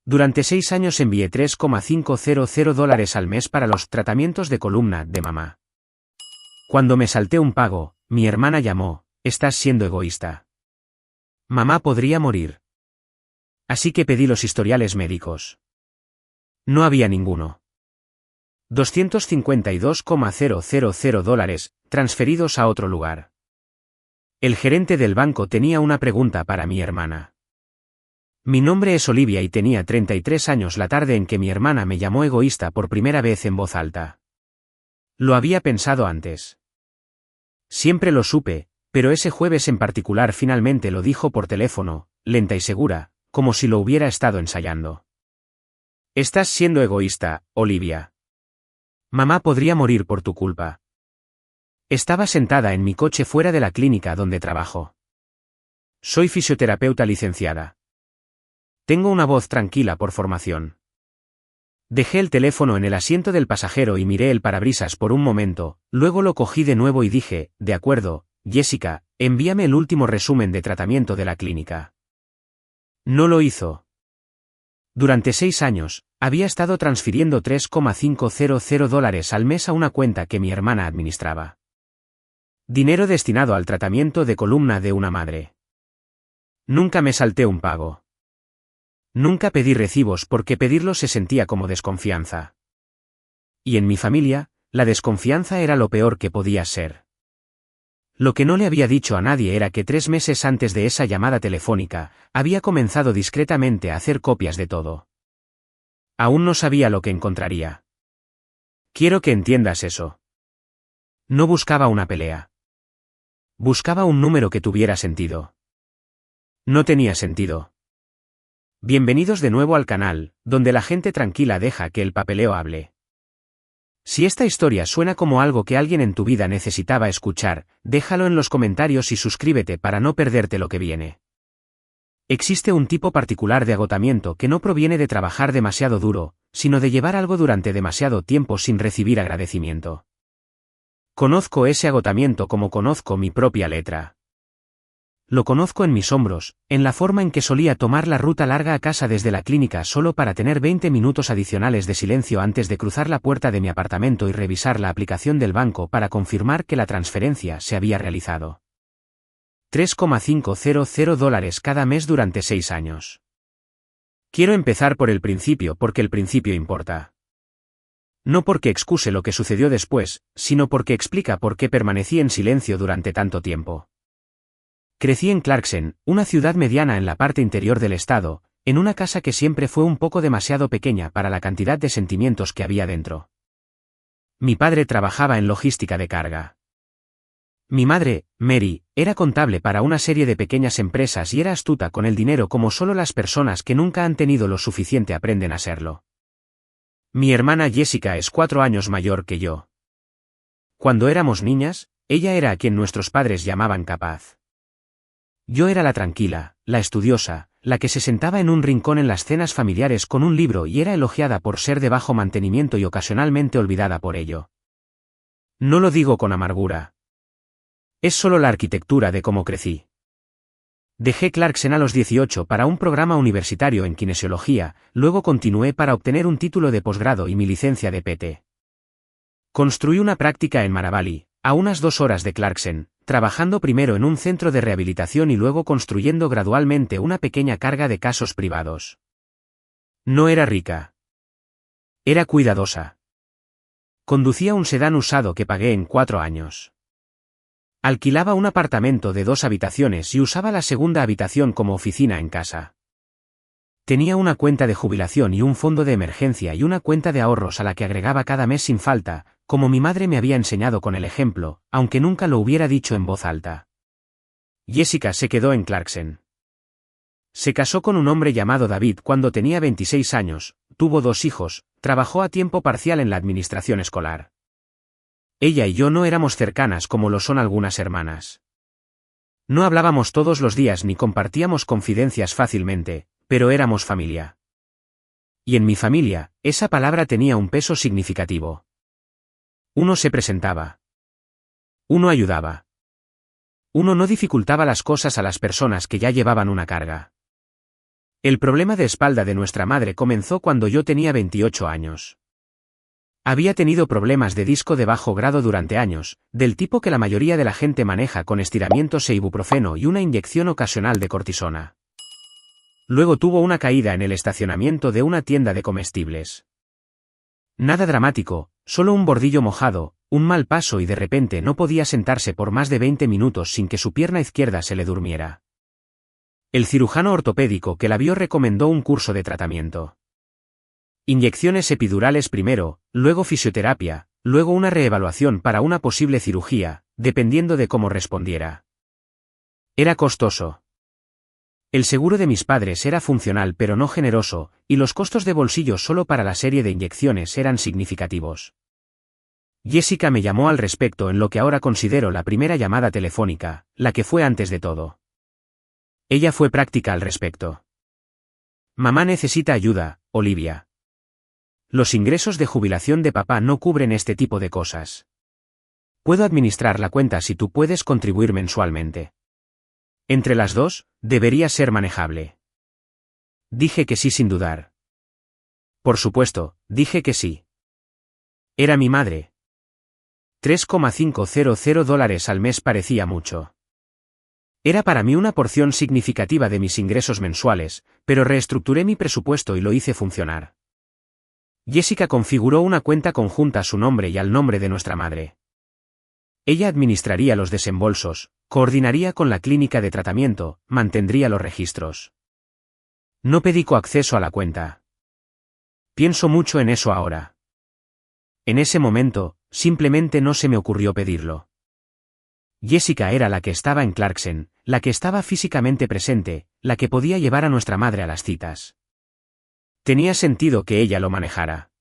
Durante 6 años envié $3,500 al mes para los tratamientos de columna de mamá. Cuando me salté un pago, mi hermana llamó: «Estás siendo egoísta. Mamá podría morir». Así que pedí los historiales médicos. No había ninguno. $252,000 transferidos a otro lugar. El gerente del banco tenía una pregunta para mi hermana. Mi nombre es Olivia y tenía 33 años la tarde en que mi hermana me llamó egoísta por primera vez en voz alta. Lo había pensado antes. Siempre lo supe, pero ese jueves en particular finalmente lo dijo por teléfono, lenta y segura, como si lo hubiera estado ensayando. «Estás siendo egoísta, Olivia. Mamá podría morir por tu culpa». Estaba sentada en mi coche fuera de la clínica donde trabajo. Soy fisioterapeuta licenciada. Tengo una voz tranquila por formación. Dejé el teléfono en el asiento del pasajero y miré el parabrisas por un momento, luego lo cogí de nuevo y dije: «De acuerdo, Jessica, envíame el último resumen de tratamiento de la clínica». No lo hizo. Durante 6 años, había estado transfiriendo $3,500 al mes a una cuenta que mi hermana administraba. Dinero destinado al tratamiento de columna de una madre. Nunca me salté un pago. Nunca pedí recibos porque pedirlos se sentía como desconfianza. Y en mi familia, la desconfianza era lo peor que podía ser. Lo que no le había dicho a nadie era que 3 meses antes de esa llamada telefónica, había comenzado discretamente a hacer copias de todo. Aún no sabía lo que encontraría. Quiero que entiendas eso. No buscaba una pelea. Buscaba un número que tuviera sentido. No tenía sentido. Bienvenidos de nuevo al canal, donde la gente tranquila deja que el papeleo hable. Si esta historia suena como algo que alguien en tu vida necesitaba escuchar, déjalo en los comentarios y suscríbete para no perderte lo que viene. Existe un tipo particular de agotamiento que no proviene de trabajar demasiado duro, sino de llevar algo durante demasiado tiempo sin recibir agradecimiento. Conozco ese agotamiento como conozco mi propia letra. Lo conozco en mis hombros, en la forma en que solía tomar la ruta larga a casa desde la clínica solo para tener 20 minutos adicionales de silencio antes de cruzar la puerta de mi apartamento y revisar la aplicación del banco para confirmar que la transferencia se había realizado. $3,500 cada mes durante 6 años. Quiero empezar por el principio porque el principio importa. No porque excuse lo que sucedió después, sino porque explica por qué permanecí en silencio durante tanto tiempo. Crecí en Clarkson, una ciudad mediana en la parte interior del estado, en una casa que siempre fue un poco demasiado pequeña para la cantidad de sentimientos que había dentro. Mi padre trabajaba en logística de carga. Mi madre, Mary, era contable para una serie de pequeñas empresas y era astuta con el dinero como solo las personas que nunca han tenido lo suficiente aprenden a serlo. Mi hermana Jessica es 4 años mayor que yo. Cuando éramos niñas, ella era a quien nuestros padres llamaban capaz. Yo era la tranquila, la estudiosa, la que se sentaba en un rincón en las cenas familiares con un libro y era elogiada por ser de bajo mantenimiento y ocasionalmente olvidada por ello. No lo digo con amargura. Es solo la arquitectura de cómo crecí. Dejé Clarkson a los 18 para un programa universitario en kinesiología, luego continué para obtener un título de posgrado y mi licencia de PT. Construí una práctica en Maravali, a unas 2 horas de Clarkson, trabajando primero en un centro de rehabilitación y luego construyendo gradualmente una pequeña carga de casos privados. No era rica. Era cuidadosa. Conducía un sedán usado que pagué en 4 años. Alquilaba un apartamento de 2 habitaciones y usaba la segunda habitación como oficina en casa. Tenía una cuenta de jubilación y un fondo de emergencia y una cuenta de ahorros a la que agregaba cada mes sin falta, como mi madre me había enseñado con el ejemplo, aunque nunca lo hubiera dicho en voz alta. Jessica se quedó en Clarkson. Se casó con un hombre llamado David cuando tenía 26 años, tuvo 2 hijos, trabajó a tiempo parcial en la administración escolar. Ella y yo no éramos cercanas como lo son algunas hermanas. No hablábamos todos los días ni compartíamos confidencias fácilmente, pero éramos familia. Y en mi familia, esa palabra tenía un peso significativo. Uno se presentaba. Uno ayudaba. Uno no dificultaba las cosas a las personas que ya llevaban una carga. El problema de espalda de nuestra madre comenzó cuando yo tenía 28 años. Había tenido problemas de disco de bajo grado durante años, del tipo que la mayoría de la gente maneja con estiramientos e ibuprofeno y una inyección ocasional de cortisona. Luego tuvo una caída en el estacionamiento de una tienda de comestibles. Nada dramático, solo un bordillo mojado, un mal paso y de repente no podía sentarse por más de 20 minutos sin que su pierna izquierda se le durmiera. El cirujano ortopédico que la vio recomendó un curso de tratamiento. Inyecciones epidurales primero, luego fisioterapia, luego una reevaluación para una posible cirugía, dependiendo de cómo respondiera. Era costoso. El seguro de mis padres era funcional pero no generoso, y los costos de bolsillo solo para la serie de inyecciones eran significativos. Jessica me llamó al respecto en lo que ahora considero la primera llamada telefónica, la que fue antes de todo. Ella fue práctica al respecto. Mamá necesita ayuda, Olivia. Los ingresos de jubilación de papá no cubren este tipo de cosas. Puedo administrar la cuenta si tú puedes contribuir mensualmente. Entre las dos, debería ser manejable. Dije que sí sin dudar. Por supuesto, dije que sí. Era mi madre. $3,500 al mes parecía mucho. Era para mí una porción significativa de mis ingresos mensuales, pero reestructuré mi presupuesto y lo hice funcionar. Jessica configuró una cuenta conjunta a su nombre y al nombre de nuestra madre. Ella administraría los desembolsos, coordinaría con la clínica de tratamiento, mantendría los registros. No pedí coacceso a la cuenta. Pienso mucho en eso ahora. En ese momento, simplemente no se me ocurrió pedirlo. Jessica era la que estaba en Clarkson, la que estaba físicamente presente, la que podía llevar a nuestra madre a las citas. Tenía sentido que ella lo manejara.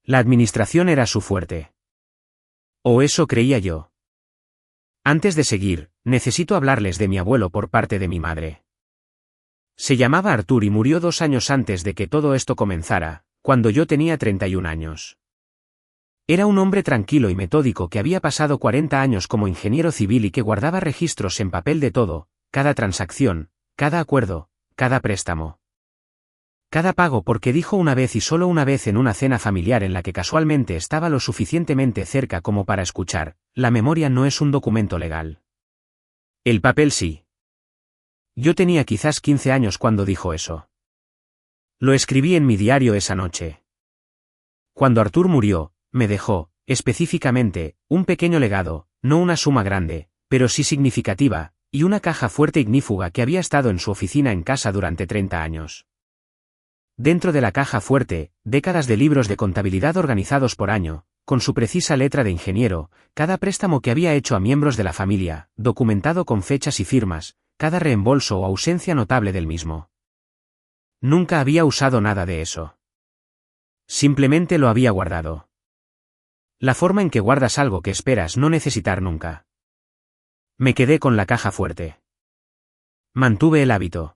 La administración era su fuerte. O eso creía yo. Antes de seguir, necesito hablarles de mi abuelo por parte de mi madre. Se llamaba Arthur y murió 2 años antes de que todo esto comenzara, cuando yo tenía 31 años. Era un hombre tranquilo y metódico que había pasado 40 años como ingeniero civil y que guardaba registros en papel de todo, cada transacción, cada acuerdo, cada préstamo. Cada pago porque dijo una vez y solo una vez en una cena familiar en la que casualmente estaba lo suficientemente cerca como para escuchar, la memoria no es un documento legal. El papel sí. Yo tenía quizás 15 años cuando dijo eso. Lo escribí en mi diario esa noche. Cuando Arthur murió, me dejó, específicamente, un pequeño legado, no una suma grande, pero sí significativa, y una caja fuerte ignífuga que había estado en su oficina en casa durante 30 años. Dentro de la caja fuerte, décadas de libros de contabilidad organizados por año, con su precisa letra de ingeniero, cada préstamo que había hecho a miembros de la familia, documentado con fechas y firmas, cada reembolso o ausencia notable del mismo. Nunca había usado nada de eso. Simplemente lo había guardado. La forma en que guardas algo que esperas no necesitar nunca. Me quedé con la caja fuerte. Mantuve el hábito.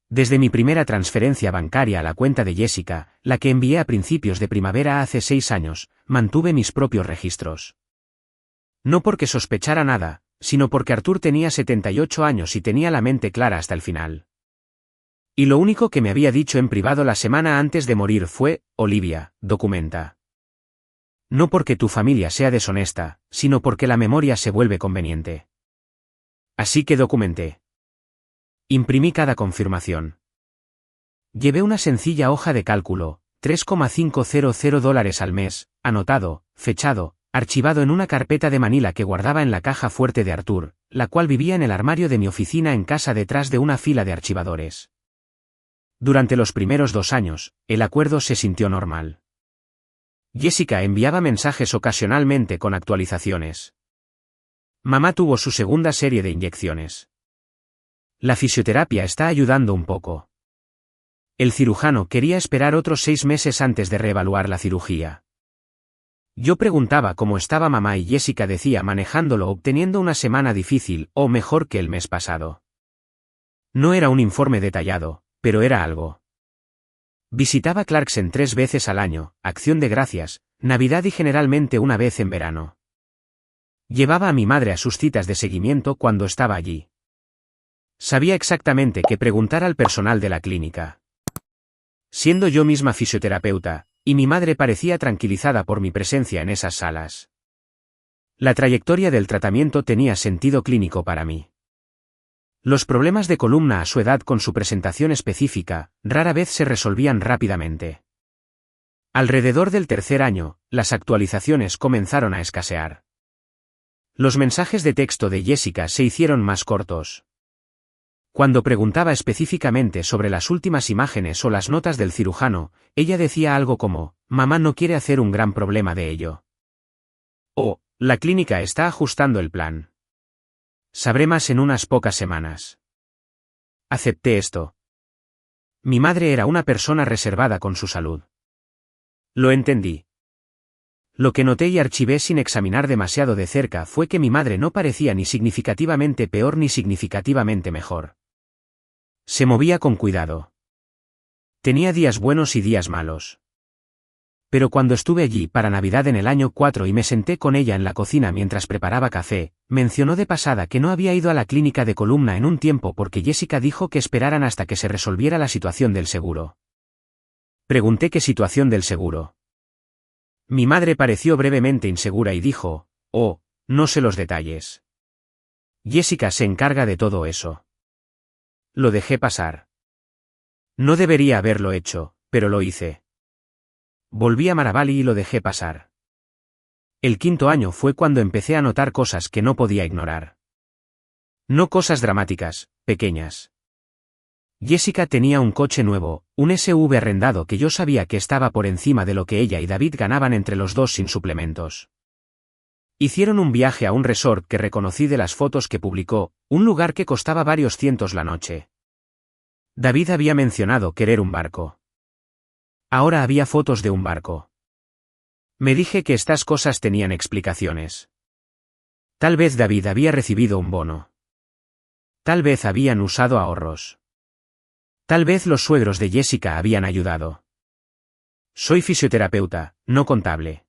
Desde mi primera transferencia bancaria a la cuenta de Jessica, la que envié a principios de primavera hace 6 años, mantuve mis propios registros. No porque sospechara nada, sino porque Arthur tenía 78 años y tenía la mente clara hasta el final. Y lo único que me había dicho en privado la semana antes de morir fue, Olivia, documenta. No porque tu familia sea deshonesta, sino porque la memoria se vuelve conveniente. Así que documenté. Imprimí cada confirmación. Llevé una sencilla hoja de cálculo, $3,500 al mes, anotado, fechado, archivado en una carpeta de Manila que guardaba en la caja fuerte de Arthur, la cual vivía en el armario de mi oficina en casa detrás de una fila de archivadores. Durante los primeros 2 años, el acuerdo se sintió normal. Jessica enviaba mensajes ocasionalmente con actualizaciones. Mamá tuvo su segunda serie de inyecciones. La fisioterapia está ayudando un poco. El cirujano quería esperar otros 6 meses antes de reevaluar la cirugía. Yo preguntaba cómo estaba mamá y Jessica decía manejándolo obteniendo una semana difícil o mejor que el mes pasado. No era un informe detallado, pero era algo. Visitaba Clarkson 3 veces al año, Acción de Gracias, Navidad y generalmente una vez en verano. Llevaba a mi madre a sus citas de seguimiento cuando estaba allí. Sabía exactamente qué preguntar al personal de la clínica. Siendo yo misma fisioterapeuta, y mi madre parecía tranquilizada por mi presencia en esas salas. La trayectoria del tratamiento tenía sentido clínico para mí. Los problemas de columna a su edad con su presentación específica, rara vez se resolvían rápidamente. Alrededor del tercer año, las actualizaciones comenzaron a escasear. Los mensajes de texto de Jessica se hicieron más cortos. Cuando preguntaba específicamente sobre las últimas imágenes o las notas del cirujano, ella decía algo como, «Mamá no quiere hacer un gran problema de ello». O, «La clínica está ajustando el plan. Sabré más en unas pocas semanas». Acepté esto. Mi madre era una persona reservada con su salud. Lo entendí. Lo que noté y archivé sin examinar demasiado de cerca fue que mi madre no parecía ni significativamente peor ni significativamente mejor. Se movía con cuidado. Tenía días buenos y días malos. Pero cuando estuve allí para Navidad en el año 4 y me senté con ella en la cocina mientras preparaba café, mencionó de pasada que no había ido a la clínica de columna en un tiempo porque Jessica dijo que esperaran hasta que se resolviera la situación del seguro. Pregunté qué situación del seguro. Mi madre pareció brevemente insegura y dijo, «Oh, no sé los detalles. Jessica se encarga de todo eso». Lo dejé pasar. No debería haberlo hecho, pero lo hice. Volví a Maravali y lo dejé pasar. El quinto año fue cuando empecé a notar cosas que no podía ignorar. No cosas dramáticas, pequeñas. Jessica tenía un coche nuevo, un SUV arrendado que yo sabía que estaba por encima de lo que ella y David ganaban entre los dos sin suplementos. Hicieron un viaje a un resort que reconocí de las fotos que publicó, un lugar que costaba varios cientos la noche. David había mencionado querer un barco. Ahora había fotos de un barco. Me dije que estas cosas tenían explicaciones. Tal vez David había recibido un bono. Tal vez habían usado ahorros. Tal vez los suegros de Jessica habían ayudado. Soy fisioterapeuta, no contable.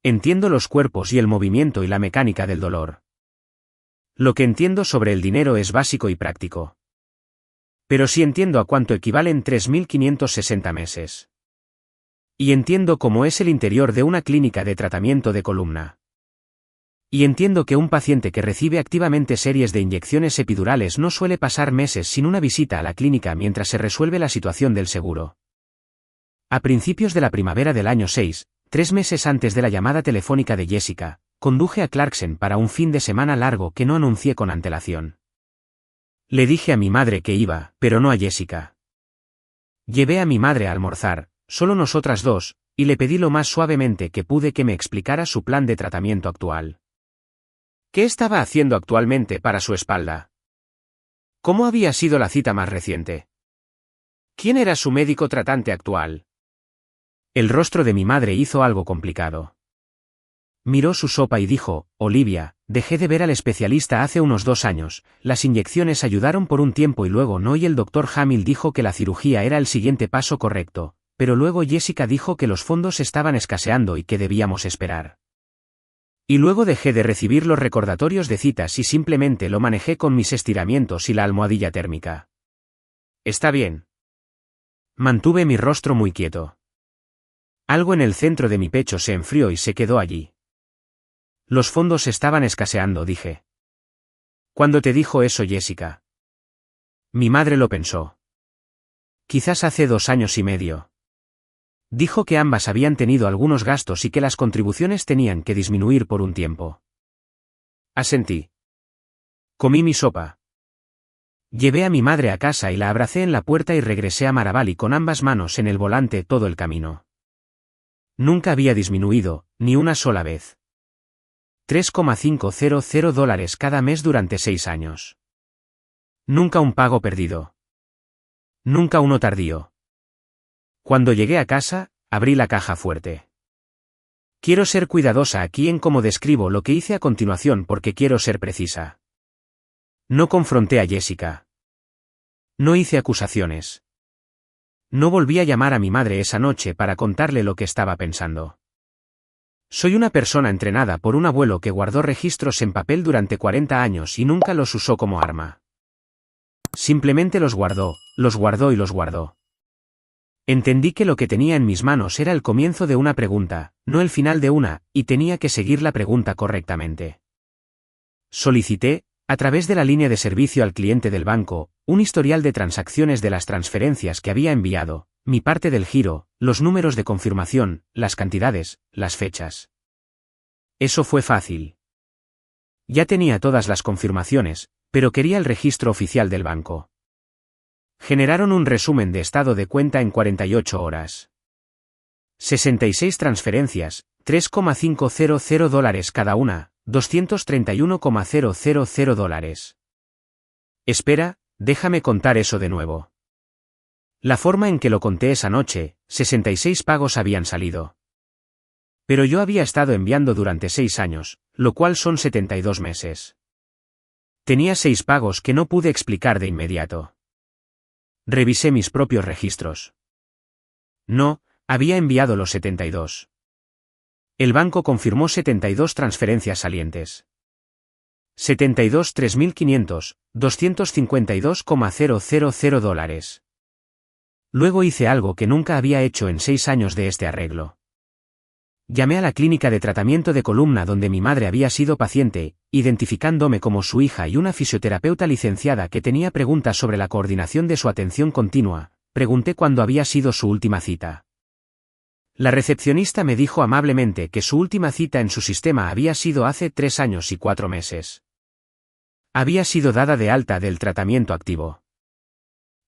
Entiendo los cuerpos y el movimiento y la mecánica del dolor. Lo que entiendo sobre el dinero es básico y práctico. Pero sí entiendo a cuánto equivalen 3.560 meses. Y entiendo cómo es el interior de una clínica de tratamiento de columna. Y entiendo que un paciente que recibe activamente series de inyecciones epidurales no suele pasar meses sin una visita a la clínica mientras se resuelve la situación del seguro. A principios de la primavera del año 6, 3 meses antes de la llamada telefónica de Jessica, conduje a Clarkson para un fin de semana largo que no anuncié con antelación. Le dije a mi madre que iba, pero no a Jessica. Llevé a mi madre a almorzar, solo nosotras dos, y le pedí lo más suavemente que pude que me explicara su plan de tratamiento actual. ¿Qué estaba haciendo actualmente para su espalda? ¿Cómo había sido la cita más reciente? ¿Quién era su médico tratante actual? El rostro de mi madre hizo algo complicado. Miró su sopa y dijo, «Olivia, dejé de ver al especialista hace unos 2 años, las inyecciones ayudaron por un tiempo y luego no y el doctor Hamill dijo que la cirugía era el siguiente paso correcto, pero luego Jessica dijo que los fondos estaban escaseando y que debíamos esperar. Y luego dejé de recibir los recordatorios de citas y simplemente lo manejé con mis estiramientos y la almohadilla térmica». «Está bien». Mantuve mi rostro muy quieto. Algo en el centro de mi pecho se enfrió y se quedó allí. Los fondos estaban escaseando, dije. ¿Cuándo te dijo eso Jessica? Mi madre lo pensó. Quizás hace 2 años y medio. Dijo que ambas habían tenido algunos gastos y que las contribuciones tenían que disminuir por un tiempo. Asentí. Comí mi sopa. Llevé a mi madre a casa y la abracé en la puerta y regresé a Maravali con ambas manos en el volante todo el camino. Nunca había disminuido, ni una sola vez. $3,500 cada mes durante 6 años. Nunca un pago perdido. Nunca uno tardío. Cuando llegué a casa, abrí la caja fuerte. Quiero ser cuidadosa aquí en cómo describo lo que hice a continuación porque quiero ser precisa. No confronté a Jessica. No hice acusaciones. No volví a llamar a mi madre esa noche para contarle lo que estaba pensando. Soy una persona entrenada por un abuelo que guardó registros en papel durante 40 años y nunca los usó como arma. Simplemente los guardó y los guardó. Entendí que lo que tenía en mis manos era el comienzo de una pregunta, no el final de una, y tenía que seguir la pregunta correctamente. Solicité, a través de la línea de servicio al cliente del banco, un historial de transacciones de las transferencias que había enviado, mi parte del giro, los números de confirmación, las cantidades, las fechas. Eso fue fácil. Ya tenía todas las confirmaciones, pero quería el registro oficial del banco. Generaron un resumen de estado de cuenta en 48 horas. 66 transferencias, $3,500 cada una, $231,000. Espera, déjame contar eso de nuevo. La forma en que lo conté esa noche, 66 pagos habían salido. Pero yo había estado enviando durante 6 años, lo cual son 72 meses. Tenía 6 pagos que no pude explicar de inmediato. Revisé mis propios registros. No, había enviado los 72. El banco confirmó 72 transferencias salientes. 72 $3,500, $252,000. Luego hice algo que nunca había hecho en 6 años de este arreglo. Llamé a la clínica de tratamiento de columna donde mi madre había sido paciente, identificándome como su hija y una fisioterapeuta licenciada que tenía preguntas sobre la coordinación de su atención continua. Pregunté cuándo había sido su última cita. La recepcionista me dijo amablemente que su última cita en su sistema había sido hace 3 años y 4 meses. Había sido dada de alta del tratamiento activo.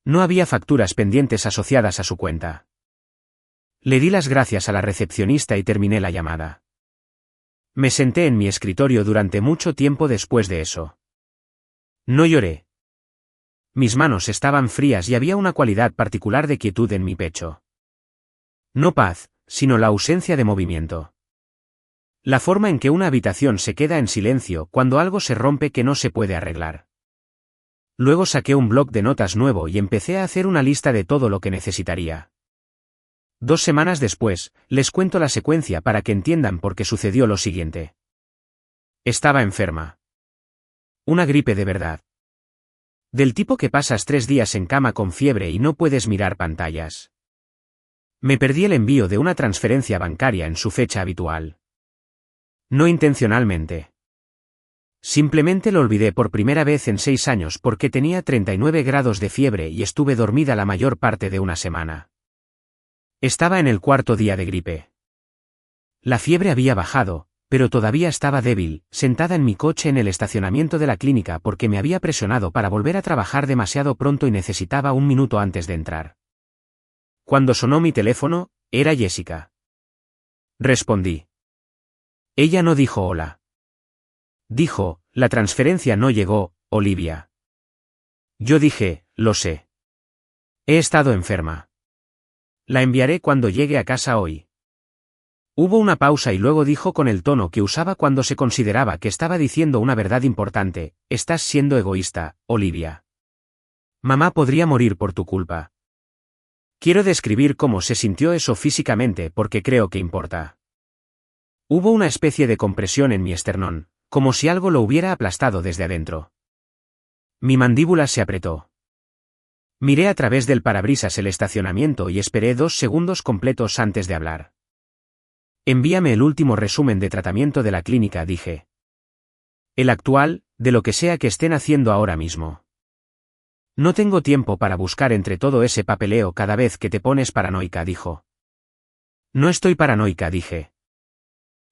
No había facturas pendientes asociadas a su cuenta. Le di las gracias a la recepcionista y terminé la llamada. Me senté en mi escritorio durante mucho tiempo después de eso. No lloré. Mis manos estaban frías y había una cualidad particular de quietud en mi pecho. No paz, sino la ausencia de movimiento. La forma en que una habitación se queda en silencio cuando algo se rompe que no se puede arreglar. Luego saqué un bloc de notas nuevo y empecé a hacer una lista de todo lo que necesitaría. 2 semanas después, les cuento la secuencia para que entiendan por qué sucedió lo siguiente. Estaba enferma. Una gripe de verdad. Del tipo que pasas 3 días en cama con fiebre y no puedes mirar pantallas. Me perdí el envío de una transferencia bancaria en su fecha habitual. No intencionalmente. Simplemente lo olvidé por primera vez en 6 años porque tenía 39 grados de fiebre y estuve dormida la mayor parte de una semana. Estaba en el 4.º día de gripe. La fiebre había bajado, pero todavía estaba débil, sentada en mi coche en el estacionamiento de la clínica porque me había presionado para volver a trabajar demasiado pronto y necesitaba 1 minuto antes de entrar. Cuando sonó mi teléfono, era Jessica. Respondí. Ella no dijo hola. Dijo, la transferencia no llegó, Olivia. Yo dije, lo sé. He estado enferma. La enviaré cuando llegue a casa hoy. Hubo una pausa y luego dijo con el tono que usaba cuando se consideraba que estaba diciendo una verdad importante, estás siendo egoísta, Olivia. Mamá podría morir por tu culpa. Quiero describir cómo se sintió eso físicamente porque creo que importa. Hubo una especie de compresión en mi esternón, como si algo lo hubiera aplastado desde adentro. Mi mandíbula se apretó. Miré a través del parabrisas el estacionamiento y esperé 2 segundos completos antes de hablar. Envíame el último resumen de tratamiento de la clínica, dije. El actual, de lo que sea que estén haciendo ahora mismo. No tengo tiempo para buscar entre todo ese papeleo cada vez que te pones paranoica, dijo. No estoy paranoica, dije.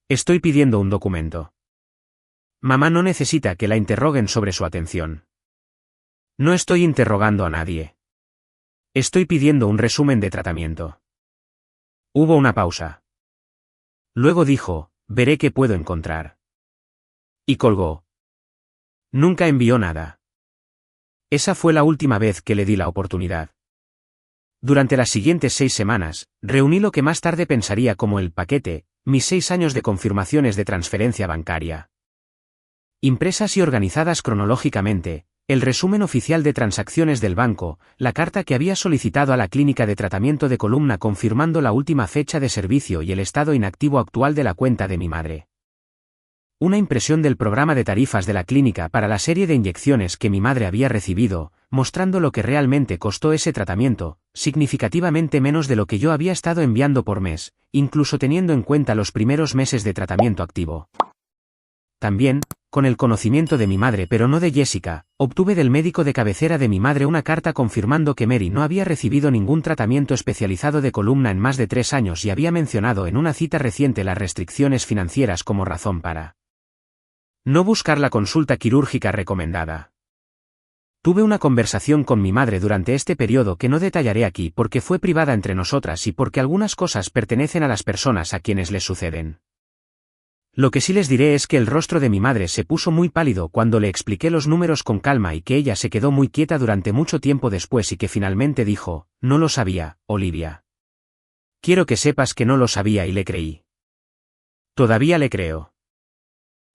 Estoy pidiendo un documento. Mamá no necesita que la interroguen sobre su atención. No estoy interrogando a nadie. Estoy pidiendo un resumen de tratamiento. Hubo una pausa. Luego dijo, veré qué puedo encontrar. Y colgó. Nunca envió nada. Esa fue la última vez que le di la oportunidad. Durante las siguientes 6 semanas, reuní lo que más tarde pensaría como el paquete, mis 6 años de confirmaciones de transferencia bancaria. Impresas y organizadas cronológicamente, el resumen oficial de transacciones del banco, la carta que había solicitado a la clínica de tratamiento de columna confirmando la última fecha de servicio y el estado inactivo actual de la cuenta de mi madre. una impresión del programa de tarifas de la clínica para la serie de inyecciones que mi madre había recibido, mostrando lo que realmente costó ese tratamiento, significativamente menos de lo que yo había estado enviando por mes, incluso teniendo en cuenta los primeros meses de tratamiento activo. También, con el conocimiento de mi madre pero no de Jessica, obtuve del médico de cabecera de mi madre una carta confirmando que Mary no había recibido ningún tratamiento especializado de columna en más de 3 años y había mencionado en una cita reciente las restricciones financieras como razón para no buscar la consulta quirúrgica recomendada. Tuve una conversación con mi madre durante este periodo que no detallaré aquí porque fue privada entre nosotras y porque algunas cosas pertenecen a las personas a quienes les suceden. Lo que sí les diré es que el rostro de mi madre se puso muy pálido cuando le expliqué los números con calma y que ella se quedó muy quieta durante mucho tiempo después y que finalmente dijo, no lo sabía, Olivia. Quiero que sepas que no lo sabía y le creí. Todavía le creo.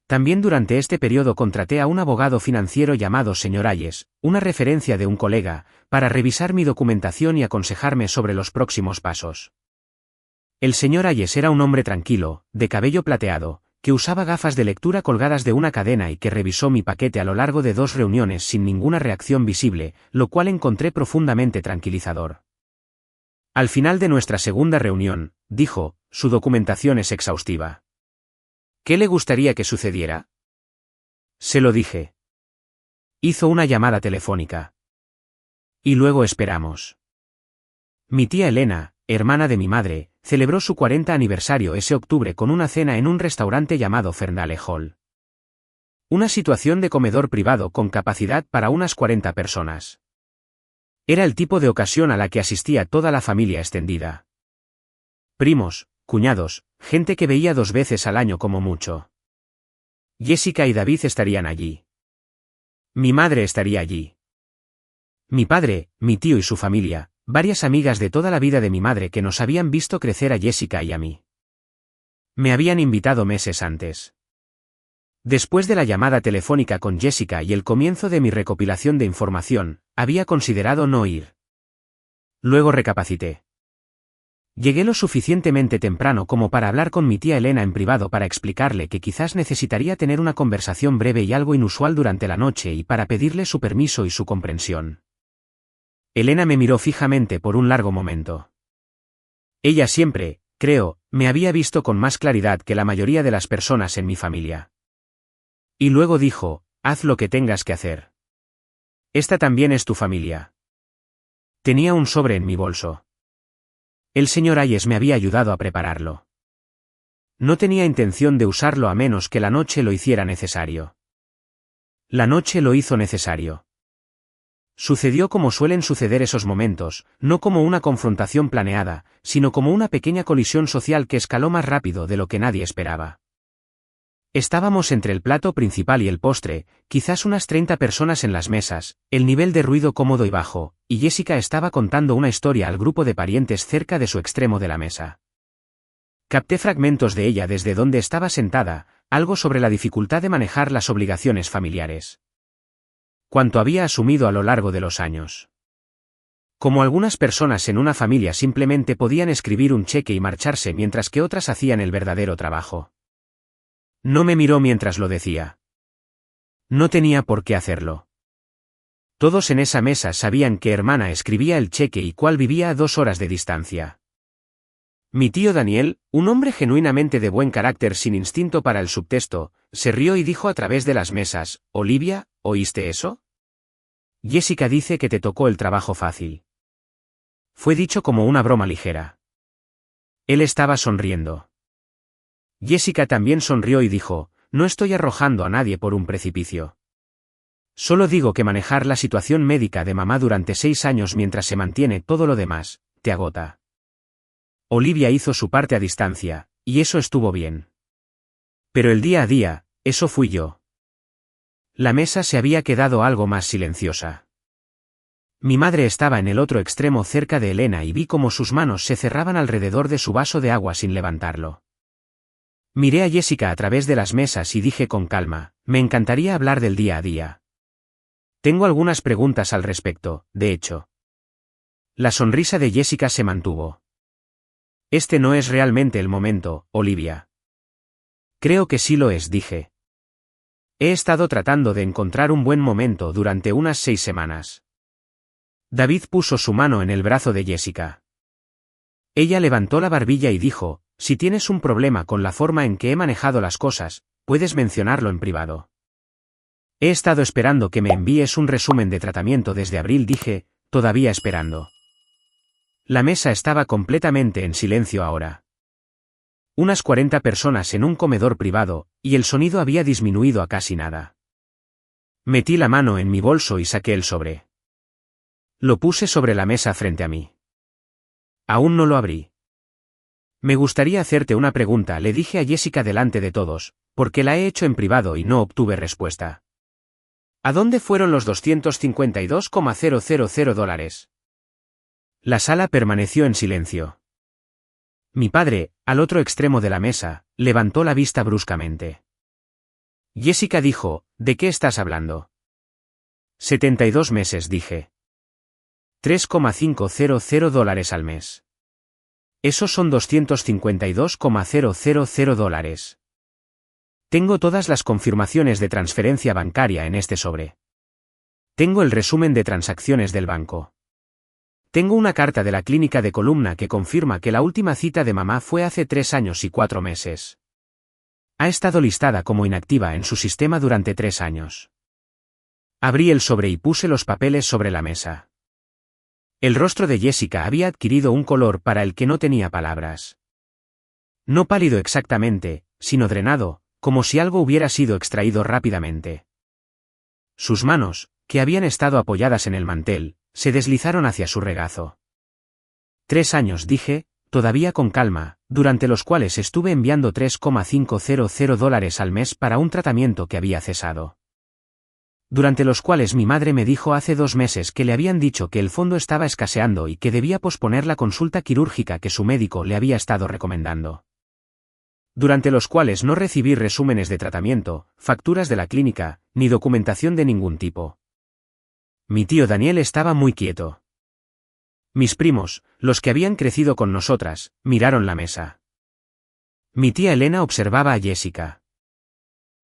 También durante este periodo contraté a un abogado financiero llamado Sr. Ayes, una referencia de un colega, para revisar mi documentación y aconsejarme sobre los próximos pasos. El Sr. Ayes era un hombre tranquilo, de cabello plateado, que usaba gafas de lectura colgadas de una cadena y que revisó mi paquete a lo largo de 2 reuniones sin ninguna reacción visible, lo cual encontré profundamente tranquilizador. Al final de nuestra segunda reunión, dijo, su documentación es exhaustiva. ¿Qué le gustaría que sucediera? Se lo dije. Hizo una llamada telefónica. Y luego esperamos. Mi tía Elena, hermana de mi madre, celebró su 40 aniversario ese octubre con una cena en un restaurante llamado Fernale Hall. Una situación de comedor privado con capacidad para unas 40 personas. Era el tipo de ocasión a la que asistía toda la familia extendida. Primos, cuñados, gente que veía 2 veces al año como mucho. Jessica y David estarían allí. Mi madre estaría allí. Mi padre, mi tío y su familia, varias amigas de toda la vida de mi madre que nos habían visto crecer a Jessica y a mí. Me habían invitado meses antes. Después de la llamada telefónica con Jessica y el comienzo de mi recopilación de información, había considerado no ir. Luego recapacité. Llegué lo suficientemente temprano como para hablar con mi tía Elena en privado para explicarle que quizás necesitaría tener una conversación breve y algo inusual durante la noche y para pedirle su permiso y su comprensión. Elena me miró fijamente por un largo momento. Ella siempre, creo, me había visto con más claridad que la mayoría de las personas en mi familia. Y luego dijo, haz lo que tengas que hacer. Esta también es tu familia. Tenía un sobre en mi bolso. El señor Ayes me había ayudado a prepararlo. No tenía intención de usarlo a menos que la noche lo hiciera necesario. La noche lo hizo necesario. Sucedió como suelen suceder esos momentos, no como una confrontación planeada, sino como una pequeña colisión social que escaló más rápido de lo que nadie esperaba. Estábamos entre el plato principal y el postre, quizás unas 30 personas en las mesas, el nivel de ruido cómodo y bajo, y Jessica estaba contando una historia al grupo de parientes cerca de su extremo de la mesa. Capté fragmentos de ella desde donde estaba sentada, algo sobre la dificultad de manejar las obligaciones familiares. Cuánto había asumido a lo largo de los años. Como algunas personas en una familia simplemente podían escribir un cheque y marcharse mientras que otras hacían el verdadero trabajo. No me miró mientras lo decía. No tenía por qué hacerlo. Todos en esa mesa sabían qué hermana escribía el cheque y cuál vivía a 2 horas de distancia. Mi tío Daniel, un hombre genuinamente de buen carácter sin instinto para el subtexto, se rió y dijo a través de las mesas, «Olivia, ¿oíste eso? Jessica dice que te tocó el trabajo fácil». Fue dicho como una broma ligera. Él estaba sonriendo. Jessica también sonrió y dijo, «No estoy arrojando a nadie por un precipicio. Solo digo que manejar la situación médica de mamá durante 6 años mientras se mantiene todo lo demás, te agota». Olivia hizo su parte a distancia, y eso estuvo bien. Pero el día a día, eso fui yo. La mesa se había quedado algo más silenciosa. Mi madre estaba en el otro extremo cerca de Elena y vi cómo sus manos se cerraban alrededor de su vaso de agua sin levantarlo. Miré a Jessica a través de las mesas y dije con calma, me encantaría hablar del día a día. Tengo algunas preguntas al respecto, de hecho. La sonrisa de Jessica se mantuvo. Este no es realmente el momento, Olivia. Creo que sí lo es, dije. He estado tratando de encontrar un buen momento durante unas 6 semanas. David puso su mano en el brazo de Jessica. Ella levantó la barbilla y dijo, si tienes un problema con la forma en que he manejado las cosas, puedes mencionarlo en privado. He estado esperando que me envíes un resumen de tratamiento desde abril, dije, todavía esperando. La mesa estaba completamente en silencio ahora. Unas 40 personas en un comedor privado, y el sonido había disminuido a casi nada. Metí la mano en mi bolso y saqué el sobre. Lo puse sobre la mesa frente a mí. Aún no lo abrí. Me gustaría hacerte una pregunta, le dije a Jessica delante de todos, porque la he hecho en privado y no obtuve respuesta. ¿A dónde fueron los $252,000? La sala permaneció en silencio. Mi padre, al otro extremo de la mesa, levantó la vista bruscamente. Jessica dijo, ¿de qué estás hablando? 72 meses, dije. $3,500 al mes. Esos son $252,000. Tengo todas las confirmaciones de transferencia bancaria en este sobre. Tengo el resumen de transacciones del banco. Tengo una carta de la clínica de columna que confirma que la última cita de mamá fue hace 3 años y 4 meses. Ha estado listada como inactiva en su sistema durante 3 años. Abrí el sobre y puse los papeles sobre la mesa. El rostro de Jessica había adquirido un color para el que no tenía palabras. No pálido exactamente, sino drenado, como si algo hubiera sido extraído rápidamente. Sus manos, que habían estado apoyadas en el mantel, se deslizaron hacia su regazo. 3 años, dije, todavía con calma, durante los cuales estuve enviando $3,500 al mes para un tratamiento que había cesado. Durante los cuales mi madre me dijo hace 2 meses que le habían dicho que el fondo estaba escaseando y que debía posponer la consulta quirúrgica que su médico le había estado recomendando. Durante los cuales no recibí resúmenes de tratamiento, facturas de la clínica, ni documentación de ningún tipo. Mi tío Daniel estaba muy quieto. Mis primos, los que habían crecido con nosotras, miraron la mesa. Mi tía Elena observaba a Jessica.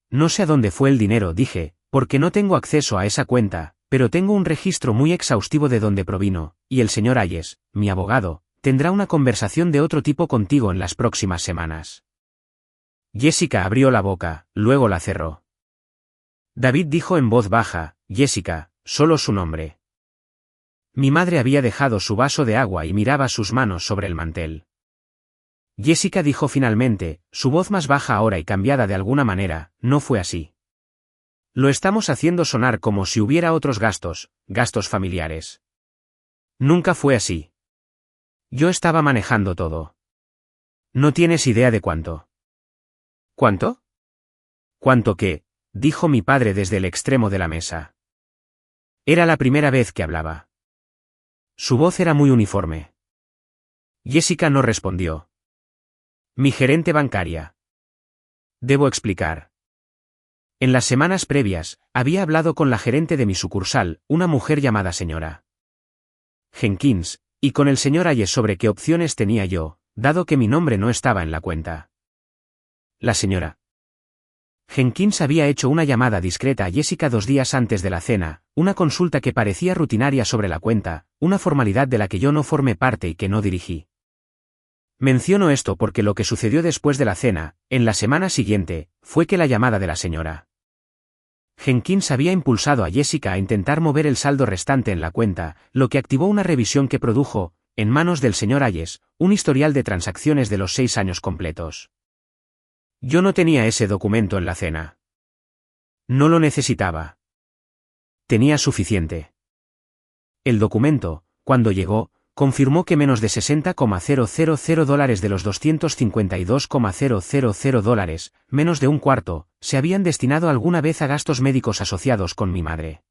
No sé a dónde fue el dinero, dije, porque no tengo acceso a esa cuenta, pero tengo un registro muy exhaustivo de dónde provino, y el señor Ayes, mi abogado, tendrá una conversación de otro tipo contigo en las próximas semanas. Jessica abrió la boca, luego la cerró. David dijo en voz baja, Jessica, solo su nombre. Mi madre había dejado su vaso de agua y miraba sus manos sobre el mantel. Jessica dijo finalmente, su voz más baja ahora y cambiada de alguna manera, no fue así. Lo estamos haciendo sonar como si hubiera otros gastos familiares. Nunca fue así. Yo estaba manejando todo. No tienes idea de cuánto. ¿Cuánto? ¿Cuánto qué? Dijo mi padre desde el extremo de la mesa. Era la primera vez que hablaba. Su voz era muy uniforme. Jessica no respondió. Mi gerente bancaria. Debo explicar. En las semanas previas, había hablado con la gerente de mi sucursal, una mujer llamada señora Jenkins, y con el señor Ayes sobre qué opciones tenía yo, dado que mi nombre no estaba en la cuenta. La señora Jenkins había hecho una llamada discreta a Jessica 2 días antes de la cena, una consulta que parecía rutinaria sobre la cuenta, una formalidad de la que yo no formé parte y que no dirigí. Menciono esto porque lo que sucedió después de la cena, en la semana siguiente, fue que la llamada de la señora Jenkins había impulsado a Jessica a intentar mover el saldo restante en la cuenta, lo que activó una revisión que produjo, en manos del señor Ayes, un historial de transacciones de los 6 años completos. Yo no tenía ese documento en la cena. No lo necesitaba. Tenía suficiente. El documento, cuando llegó, confirmó que menos de $60,000 de los $252,000, menos de un cuarto, se habían destinado alguna vez a gastos médicos asociados con mi madre.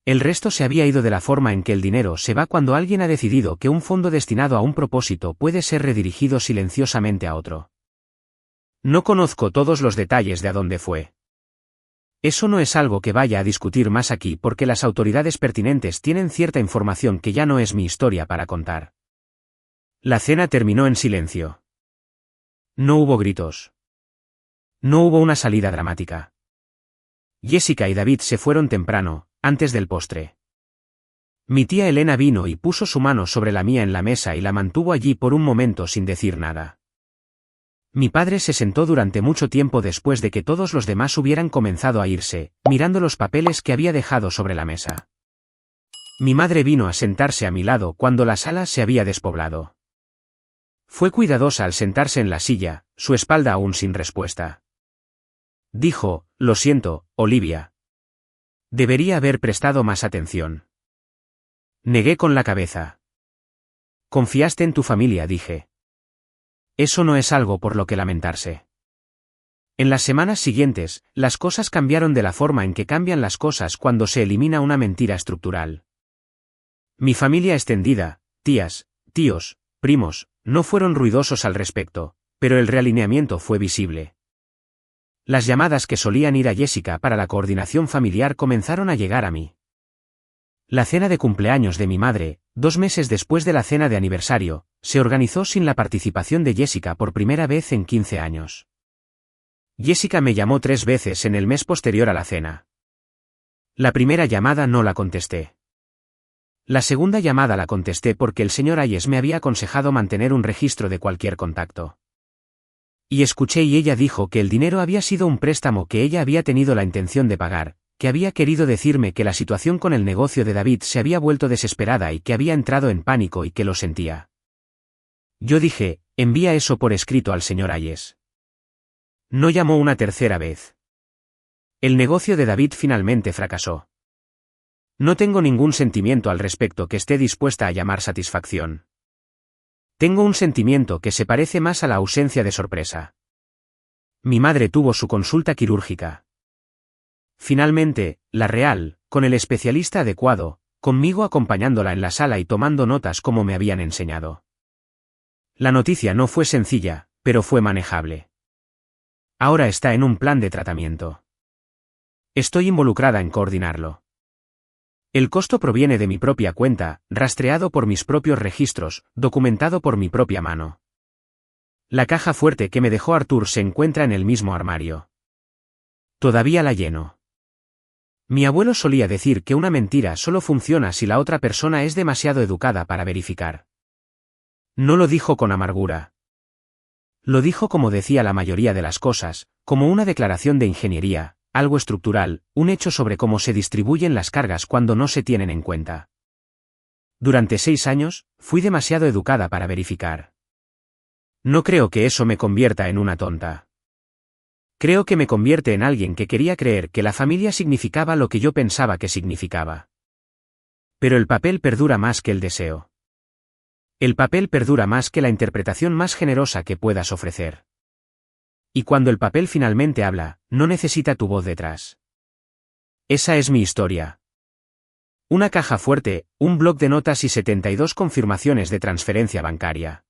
El resto se había ido de la forma en que el dinero se va cuando alguien ha decidido que un fondo destinado a un propósito puede ser redirigido silenciosamente a otro. No conozco todos los detalles de a dónde fue. Eso no es algo que vaya a discutir más aquí porque las autoridades pertinentes tienen cierta información que ya no es mi historia para contar. La cena terminó en silencio. No hubo gritos. No hubo una salida dramática. Jessica y David se fueron temprano, antes del postre. Mi tía Elena vino y puso su mano sobre la mía en la mesa y la mantuvo allí por un momento sin decir nada. Mi padre se sentó durante mucho tiempo después de que todos los demás hubieran comenzado a irse, mirando los papeles que había dejado sobre la mesa. Mi madre vino a sentarse a mi lado cuando la sala se había despoblado. Fue cuidadosa al sentarse en la silla, su espalda aún sin respuesta. Dijo: «Lo siento, Olivia. Debería haber prestado más atención». Negué con la cabeza. «Confiaste en tu familia», dije. «Eso no es algo por lo que lamentarse». En las semanas siguientes, las cosas cambiaron de la forma en que cambian las cosas cuando se elimina una mentira estructural. Mi familia extendida, tías, tíos, primos, no fueron ruidosos al respecto, pero el realineamiento fue visible. Las llamadas que solían ir a Jessica para la coordinación familiar comenzaron a llegar a mí. La cena de cumpleaños de mi madre, 2 meses después de la cena de aniversario, se organizó sin la participación de Jessica por primera vez en 15 años. Jessica me llamó 3 veces en el mes posterior a la cena. La primera llamada no la contesté. La segunda llamada la contesté porque el señor Ayes me había aconsejado mantener un registro de cualquier contacto. Y escuché y ella dijo que el dinero había sido un préstamo que ella había tenido la intención de pagar, que había querido decirme que la situación con el negocio de David se había vuelto desesperada y que había entrado en pánico y que lo sentía. Yo dije: «Envía eso por escrito al señor Ayes». No llamó una tercera vez. El negocio de David finalmente fracasó. No tengo ningún sentimiento al respecto que esté dispuesta a llamar satisfacción. Tengo un sentimiento que se parece más a la ausencia de sorpresa. Mi madre tuvo su consulta quirúrgica. Finalmente, la real, con el especialista adecuado, conmigo acompañándola en la sala y tomando notas como me habían enseñado. La noticia no fue sencilla, pero fue manejable. Ahora está en un plan de tratamiento. Estoy involucrada en coordinarlo. El costo proviene de mi propia cuenta, rastreado por mis propios registros, documentado por mi propia mano. La caja fuerte que me dejó Arthur se encuentra en el mismo armario. Todavía la lleno. Mi abuelo solía decir que una mentira solo funciona si la otra persona es demasiado educada para verificar. No lo dijo con amargura. Lo dijo como decía la mayoría de las cosas, como una declaración de ingeniería, algo estructural, un hecho sobre cómo se distribuyen las cargas cuando no se tienen en cuenta. Durante 6 años, fui demasiado educada para verificar. No creo que eso me convierta en una tonta. Creo que me convierte en alguien que quería creer que la familia significaba lo que yo pensaba que significaba. Pero el papel perdura más que el deseo. El papel perdura más que la interpretación más generosa que puedas ofrecer. Y cuando el papel finalmente habla, no necesita tu voz detrás. Esa es mi historia. Una caja fuerte, un bloc de notas y 72 confirmaciones de transferencia bancaria.